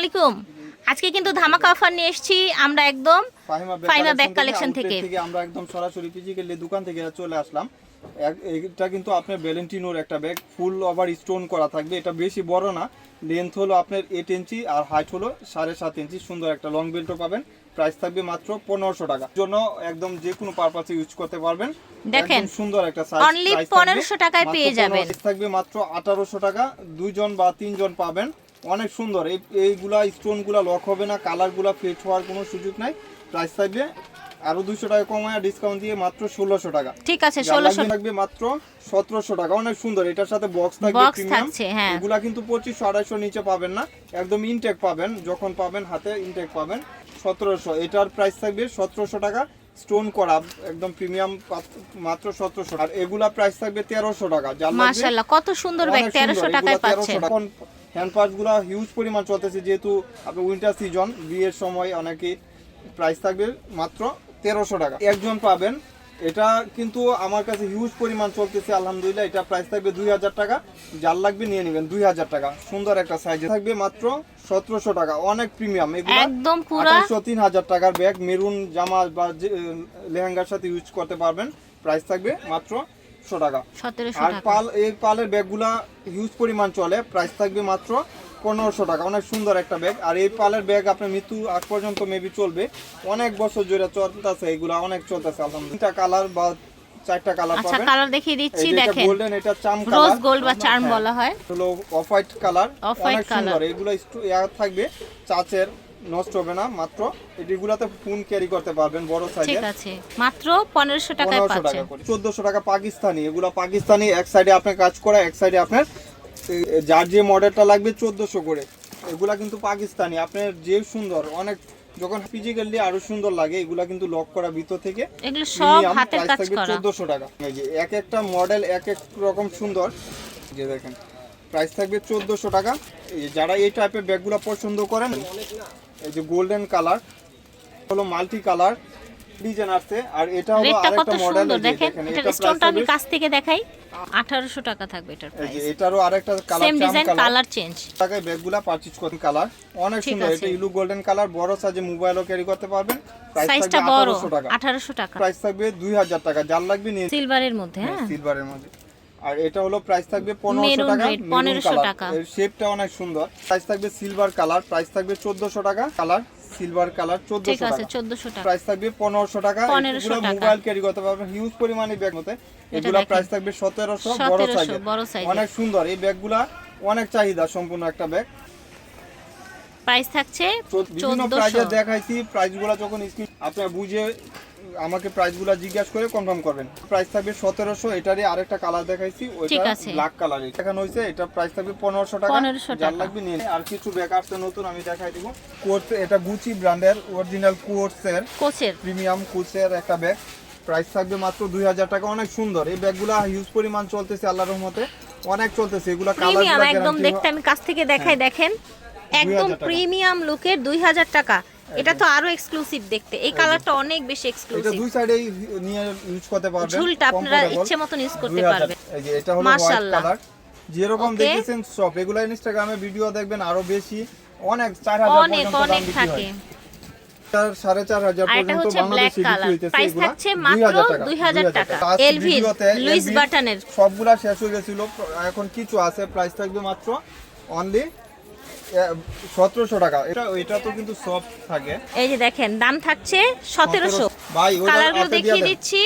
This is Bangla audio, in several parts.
আলাইকুম। আজকে কিন্তু ধামাকা অফার নিয়ে এসেছি আমরা একদম ফাহিমা ব্যাগ কালেকশন থেকে। আমরা একদম সরাসরি ফিজিক্যালি দোকান থেকে চলে আসলাম। এটা কিন্তু আপনার ভ্যালেন্টিনোর একটা ব্যাগ, ফুল ওভার স্টোন করা থাকবে। এটা বেশি বড় না, লেন্থ হলো আপনার 8 ইঞ্চি আর হাইট হলো 7.5 ইঞ্চি। সুন্দর একটা লং বেল্টও পাবেন। প্রাইস থাকবে মাত্র 1500 টাকা। জন্য একদম যে কোনো পারপাসে ইউজ করতে পারবেন। দেখেন সুন্দর একটা সাইজ, অনলি 1500 টাকায় পেয়ে যাবেন। থাকবে মাত্র 1800 টাকা। দুইজন বা তিনজন পাবেন। অনেক সুন্দর। এইগুলা স্টোনগুলা লক হবে না, কালারগুলা ফেড হওয়ার কোনো সুযোগ নাই। প্রাইস থাকবে আরো 200 টাকা কমায় ডিসকাউন্ট দিয়ে মাত্র 1600 টাকা। ঠিক আছে, 1600 থাকবে মাত্র 1700 টাকা। অনেক সুন্দর। এটার সাথে বক্স থাকবে প্রিমিয়াম। হ্যাঁ, এগুলা কিন্তু 2500 2800 নিচে পাবেন না, একদম ইনটেক পাবেন। যখন পাবেন হাতে ইনটেক পাবেন 1700। এটার প্রাইস থাকবে 1700 টাকা। স্টোন করা একদম প্রিমিয়াম মাত্র 1700। আর এগুলা প্রাইস থাকবে 1300 টাকা। মাশাআল্লাহ কত সুন্দর ব্যাগ, 1300 টাকায় পাচ্ছেন। হ্যান্ড পার্টসগুলো হিউজ পরিমাণ চলতেছে, যেহেতু আপনার উইন্টার সিজন, বিয়ের সময় অনেকে। প্রাইস থাকবে মাত্র 1300 টাকা। একজন পাবেন। এটা কিন্তু আমার কাছে হিউজ পরিমাণ চলতেছে আলহামদুলিল্লাহ। এটা প্রাইস থাকবে 2000 টাকা। যার লাগবে নিয়ে নেবেন 2000 টাকা। সুন্দর একটা সাইজে থাকবে মাত্র 1700 টাকা। অনেক প্রিমিয়াম, এগুলো একদম পুরো 3000 টাকার ব্যাগ। মেরুন জামা বা লেহেঙ্গার সাথে ইউজ করতে পারবেন। প্রাইস থাকবে মাত্র 100 টাকা। 1700 আর টাকা। এই পালের ব্যাগগুলা হিউজ পরিমাণ চলে। প্রাইস থাকবে মাত্র 1500 টাকা। অনেক সুন্দর একটা ব্যাগ। আর এই পালের ব্যাগ আপনার মৃত্যু আগ পর্যন্ত মেবি চলবে। অনেক বছর ধরে চলতেছে, এগুলা অনেক চলতেছে আলহামদুলিল্লাহ। 3টা কালার বা 4টা কালার পাবেন। আচ্ছা, কালার দেখিয়ে দিচ্ছি। দেখেন গোল্ডেন, এটা চাম কালার, রোজ গোল্ড বা চার্ম বলা হয়। হলো অফ হোয়াইট কালার। অনেক সুন্দর। এগুলো থাকবে চাচের, নষ্ট হবে না। মাত্র এগুলাতে ফোন ক্যারি করতে পারবেন বড় সাইজের। ঠিক আছে, মাত্র 1500 টাকায় পাচ্ছেন। 1400 টাকা পাকিস্তানি। এগুলা পাকিস্তানি, এক সাইডে আপনার কাজ করা, এক সাইডে আপনার যার যে মডেলটা লাগবে 1400 করে। এগুলা কিন্তু পাকিস্তানি। আপনার যে সুন্দর, অনেক যখন ফিজিক্যালি আরো সুন্দর লাগে। এগুলা কিন্তু লক করা ভিতর থেকে, এগুলো সব হাতের কাজ করা। 1400 টাকা। এই যে এক একটা মডেল এক এক রকম সুন্দর। যে দেখেন প্রাইস থাকবে 1400 টাকা। যারা এই টাইপের ব্যাগগুলো পছন্দ করেন, এই যে গোল্ডেন কালার হলো মাল্টি কালার ডিজাইন আছে। আর এটা হলো আরেকটা মডেল। দেখেন এটা স্টোনটা আমি কাছ থেকে দেখাই। 1800 টাকা থাকবে এটার প্রাইস। এই যে এটারও আরেকটা colour, same design, colour change. টাকায় ব্যাগগুলো পারচেজ করুন। কালার অনেক সুন্দর। এটা ইলু গোল্ডেন কালার, বড় সাইজে মোবাইলও ক্যারি করতে পারবেন। সাইজটা বড়, 1800 টাকা। প্রাইস থাকবে 2000 টাকা। যার লাগবে নিয়ে সিলভারের মধ্যে। হ্যাঁ, সিলভারের মধ্যে। আর এটা হলো প্রাইস থাকবে 1500 টাকা। 1500 টাকা। এর শেপটা অনেক সুন্দর। প্রাইস থাকবে সিলভার কালার। প্রাইস থাকবে 1400 টাকা। কালার সিলভার কালার 1400 টাকা। 1400 টাকা। প্রাইস থাকবে 1500 টাকা। এগুলো মোবাইল ক্যারি করতে পারবেন হিউজ পরিমাণে ব্যাগ মতে। এগুলো প্রাইস থাকবে 1700 বড় সাইজ। অনেক সুন্দর এই ব্যাগগুলা, অনেক চাহিদা সম্পূর্ণ একটা ব্যাগ। প্রাইস থাকছে বিভিন্ন প্রাইজে দেখাইছি। প্রাইসগুলো যখন স্ক্রিন আপনারা বুঝে আমাকে প্রাইসগুলো জিজ্ঞাসা করে কনফার্ম করবেন। প্রাইস থাকবে 1700। এটারই আরেকটা কালার দেখাইছি, ওইটা ব্ল্যাক কালার। দেখানো হইছে। এটা প্রাইস থাকবে 1500 টাকা। যার লাগবে নিয়ে। আর কিছু ব্যাগ আসছে নতুন, আমি দেখাই দিব। কোর্স, এটা গুচি ব্র্যান্ডের অরিজিনাল কোচের প্রিমিয়াম কোচের একটা ব্যাগ। প্রাইস থাকবে মাত্র 2000 টাকা। অনেক সুন্দর এই ব্যাগগুলো, হিউজ পরিমাণ চলতেছে আল্লাহর রহমতে, অনেক চলতেছে। এগুলো কালারগুলো একদম দেখতে আমি কাছ থেকে দেখাই। দেখেন একদম প্রিমিয়াম লুকের 2000 টাকা। এটা তো আরো এক্সক্লুসিভ দেখতে। এই কালারটা অনেক বেশি এক্সক্লুসিভ। এটা দুই সাইডেই নিয়ে ইউজ করতে পারবেন। ঝুলটা আপনারা ইচ্ছে মতন ইউজ করতে পারবেন। এই যে এটা হলো হোয়াইট কালার, যেরকম দেখতেছেন সব। এগুলা ইনস্টাগ্রামে ভিডিও দেখবেন আরো বেশি, অনেক 4000 পর্যন্ত দাম থাকে। 4500 পর্যন্ত বাংলাদেশে বিক্রি হইতেছে। প্রাইস থাকছে মাত্র 2000 টাকা। এলভি লুইস বাটনের সবগুলা শেষ হয়ে গেছিল, এখন কিছু আছে। প্রাইস থাকবে মাত্র অনলি 1700 টাকা। এটা তো কিন্তু সফট থাকে। এই যে দেখেন দাম থাকছে 1700। ভাই কালারগুলো দেখিয়ে দিচ্ছি।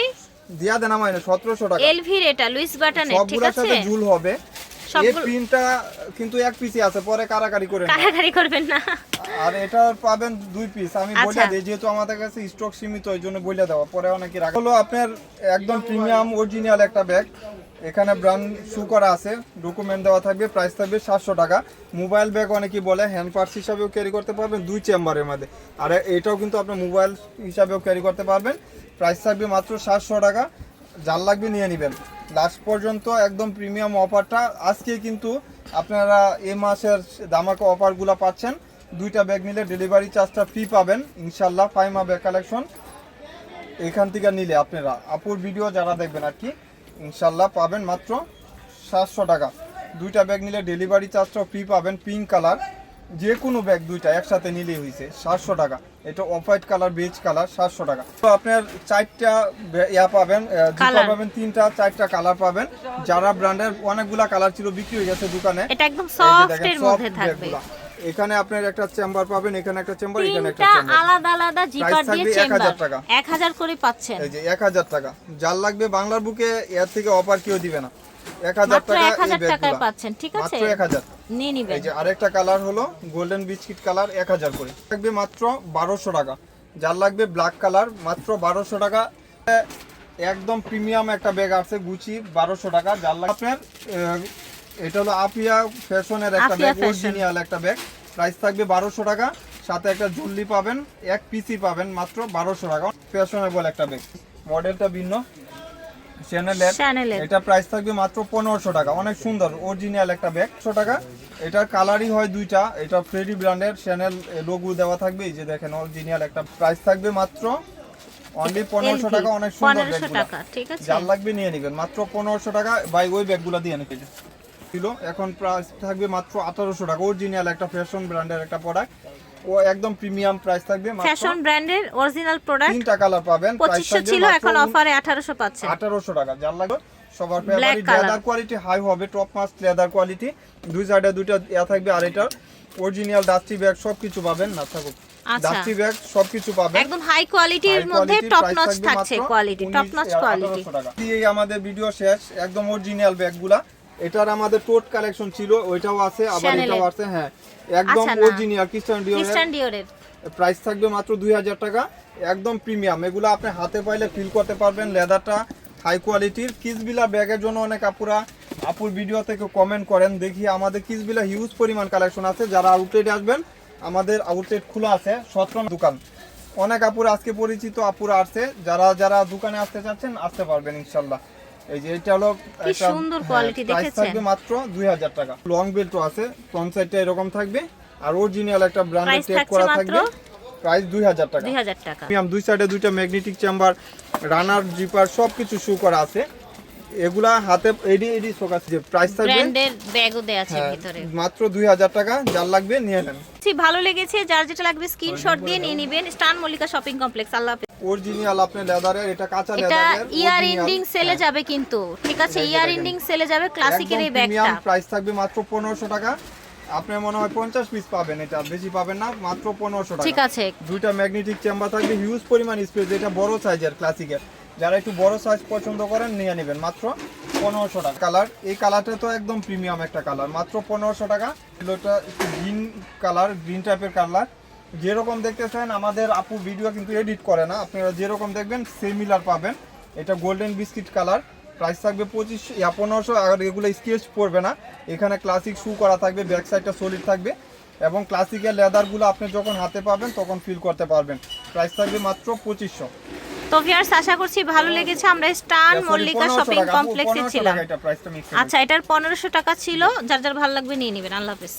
দিয়া দেন আমায় 1700 টাকা। এলভির এটা লুইস বাটনের, ঠিক আছে। সবগুলোর সাথে ঝুল হবে। এই প্রিন্টটা কিন্তু এক পিসই আছে, পরে কারাকারি করবেন না। আর এটা পাবেন 2 পিস। আমি বলে দেই, যেহেতু আমাদের কাছে স্টক সীমিত, এইজন্য বলে দেওয়া, পরে অনেকে রাখে। হলো আপনার একদম প্রিমিয়াম অরিজিনাল একটা ব্যাগ। এখানে ব্র্যান্ড শু করা আছে, ডকুমেন্ট দেওয়া থাকবে। প্রাইস থাকবে 700 টাকা। মোবাইল ব্যাগ অনেকেই বলে, হ্যান্ড পার্স হিসাবেও ক্যারি করতে পারবেন 2 চেম্বারের মধ্যে। আর এটাও কিন্তু আপনি মোবাইল হিসাবেও ক্যারি করতে পারবেন। প্রাইস থাকবে মাত্র 700 টাকা। যার লাগবে নিয়ে নেবেন। লাস্ট পর্যন্ত একদম প্রিমিয়াম অফারটা আজকে কিন্তু আপনারা এই মাসের ধামাকা অফারগুলো পাচ্ছেন। 2টা ব্যাগ নিলে ডেলিভারি চার্জটা ফ্রি পাবেন ইনশাল্লাহ। ফাহিমা ব্যাগ কালেকশন এখান থেকে নিলে আপনারা আপুর ভিডিও যারা দেখবেন আর কি, ইনশাল্লাহ পাবেন মাত্র 700 টাকা। 2টা ব্যাগ নিলে ডেলিভারি চার্জটাও ফ্রি পাবেন। পিঙ্ক কালার যে কোনো ব্যাগ দুইটা একসাথে নিলেই হয়েছে 700 টাকা। এটা off white colour, beige colour, 700 টাকা। তো আপনার 4টা ইয়া পাবেন, জুতা পাবেন, 3টা 4টা কালার পাবেন। যারা ব্র্যান্ডের অনেকগুলা কালার ছিল বিক্রি হয়ে গেছে দোকানে। এটা একদম সফট এর মধ্যে থাকবে। এখানে আপনার একটা চেম্বার পাবেন, এখানে একটা চেম্বার, এখানে একটা তিনটা চেম্বার, আলাদা আলাদা জিপার দিয়ে চেম্বার। 1000 টাকা, 1000 করে পাচ্ছেন। এই যে 1000 টাকা। যার লাগবে বাংলার বুকে এর থেকে অফার কেউ দিবে না। 1000 টাকা এই 1000 টাকায় ব্যাগগুলো পাচ্ছেন, ঠিক আছে? মাত্র 1000 নিয়ে নিবেন। এই যে আরেকটা কালার হলো গোল্ডেন বিস্কিট কালার, 1000 করে লাগবে মাত্র 1200 টাকা। যার লাগবে ব্ল্যাক কালার মাত্র 1200 টাকা। একদম প্রিমিয়াম একটা ব্যাগ আছে গুচি, 1200 টাকা। যার লাগবে আপনার এটা হলো আপিয়া ফ্যাশনের একটা ব্যাগ, অরিজিনাল একটা ব্যাগ, প্রাইস থাকবে 1200 টাকা। সাথে একটা ঝুলি পাবেন, এক পিসি পাবেন মাত্র 1200 টাকা। ফ্যাশনেবল একটা ব্যাগ, মডেলটা ভিন্ন, চ্যানেলের। এটা প্রাইস থাকবে মাত্র 1500 টাকা। অনেক সুন্দর অরিজিনাল একটা ব্যাগ, 100 টাকা। এটার কালারই হয় দুইটা। এটা ফ্রেডি ব্র্যান্ডের, চ্যানেল লোগো দেওয়া থাকবে, এই যে দেখেন অরিজিনাল একটা। প্রাইস থাকবে মাত্র অনলি 1500 টাকা। অনেক সুন্দর ব্যাগগুলো, ঠিক আছে? যার লাগবে নিয়ে নেবেন মাত্র 1500 টাকা। ভাই ওই ব্যাগগুলো দিয়ে নিতে ছিল, এখন প্রাইস থাকবে মাত্র 1800 টাকা। অরিজিনাল একটা ফ্যাশন ব্র্যান্ডের একটা প্রোডাক্ট, ও একদম প্রিমিয়াম। প্রাইস থাকবে মাত্র ফ্যাশন ব্র্যান্ডের অরিজিনাল প্রোডাক্ট, 3টা কালার পাবেন। 2500 ছিল, এখন অফারে 1800 পাচ্ছেন। 1800 টাকা। যার লাগবে সবার ফেভারিট, লেদার কোয়ালিটি হাই হবে, টপ মাস্ট লেদার কোয়ালিটি। দুই সাইডে দুইটা ইয়া থাকবে, আর এটা অরিজিনাল ডাস্টি ব্যাগ, সবকিছু পাবেন। না থাকুক ডাস্টি ব্যাগ সবকিছু পাবেন, একদম হাই কোয়ালিটির মধ্যে টপ নচ থাকছে কোয়ালিটি, টপ নচ কোয়ালিটি। এই আমাদের ভিডিও শেষ, একদম অরিজিনাল ব্যাগগুলা। এটার আমাদের টোট কালেকশন ছিল, ওইটাও আছে, আবার এটাও আছে। হ্যাঁ, একদম অরিজিনাল ক্রিস্টিয়ান ডিওরের। প্রাইস থাকবে মাত্র 2000 টাকা। একদম প্রিমিয়াম, এগুলো আপনি হাতে পাইলে ফিল করতে পারবেন। লেদারটা হাই কোয়ালিটির। কিসবিলা ব্যাগের জন্য অনেক আপুর ভিডিও থেকে কমেন্ট করেন, দেখি আমাদের কিসবিলা হিউজ পরিমাণ কালেকশন আছে। যারা আউটলেটে আসবেন, আমাদের আউটলেট খোলা আছে, 17 দোকান। অনেক আপুরা আজকে পরিচিত আপুরা আসছে, যারা দোকানে আসতে চাচ্ছেন আসতে পারবেন ইনশাল্লাহ। এই যে এটা হলো কি সুন্দর কোয়ালিটি, দেখেছেন? থাকবে মাত্র 2000 টাকা। লং বেল্টও আছে, ফ্রন্ট সাইডটা এরকম থাকবে, আর অরিজিনাল একটা ব্র্যান্ডের ট্যাগ করা থাকবে। প্রাইস 2000 টাকা। 2000 টাকা। প্রিমিয়াম, দুই সাইডে দুইটা ম্যাগনেটিক চেম্বার, রানার জিপার সবকিছু শু করা আছে। এগুলা হাতে এডি শোক আছে। যে প্রাইস থাকবে, ব্র্যান্ডের ব্যাগও দেয়া আছে ভিতরে, মাত্র 2000 টাকা। যার লাগবে নিয়ে নেন। ভালো লেগেছে, যার যেটা লাগবে স্ক্রিনশট দিয়ে নিয়ে নেবেন। স্টান মল্লিকা শপিং কমপ্লেক্স। আল্লাহ হাফেজ। অরিজিনাল আপনি লেদারের, এটা কাঁচা এটা লেদারের, ইয়ার এন্ডিং সেলে যাবে কিন্তু, ঠিক আছে? ইয়ার এন্ডিং সেলে যাবে ক্লাসিকের এই ব্যাগটা। প্রাইস থাকবে মাত্র 1500 টাকা। আপনি মনে হয় 50 পিস পাবেন, এটা বেশি পাবেন না, মাত্র 1500 টাকা। ঠিক আছে। দুইটা ম্যাগনেটিক চেম্বার থাকবে, হিউজ পরিমাণ স্পেস। এটা বড় সাইজের ক্লাসিকের, যারা একটু বড় সাইজ পছন্দ করেন নিয়ে নেবেন মাত্র 1500 টাকা। কালার, এই কালারটা তো একদম প্রিমিয়াম একটা কালার, মাত্র 1500 টাকা। এটা একটু গ্রিন কালার, গ্রিন টাইপের কালার। যেরকম দেখতেছেন আমাদের আপু ভিডিও কিন্তু এডিট করে না, আপনারা যেরকম দেখবেন সিমিলার পাবেন। এটা গোল্ডেন বিস্কিট কালার, প্রাইস থাকবে 1500। আর এগুলো স্কেচ পড়বে না, এখানে ক্লাসিক শু করা থাকবে, ব্যাক সাইডটা সলিড থাকবে, এবং ক্লাসিকের লেদারগুলো আপনি যখন হাতে পাবেন তখন ফিল করতে পারবেন। প্রাইস থাকবে মাত্র 2500। তো ভিউয়ার্স, আশা করছি ভালো লেগেছে। আমরা স্টান মল্লিকা শপিং কমপ্লেক্সে ছিলাম। আচ্ছা, এটার 1500 টাকা ছিল। যার যার ভালো লাগবে নিয়ে নেবেন। আল্লাহ হাফেজ।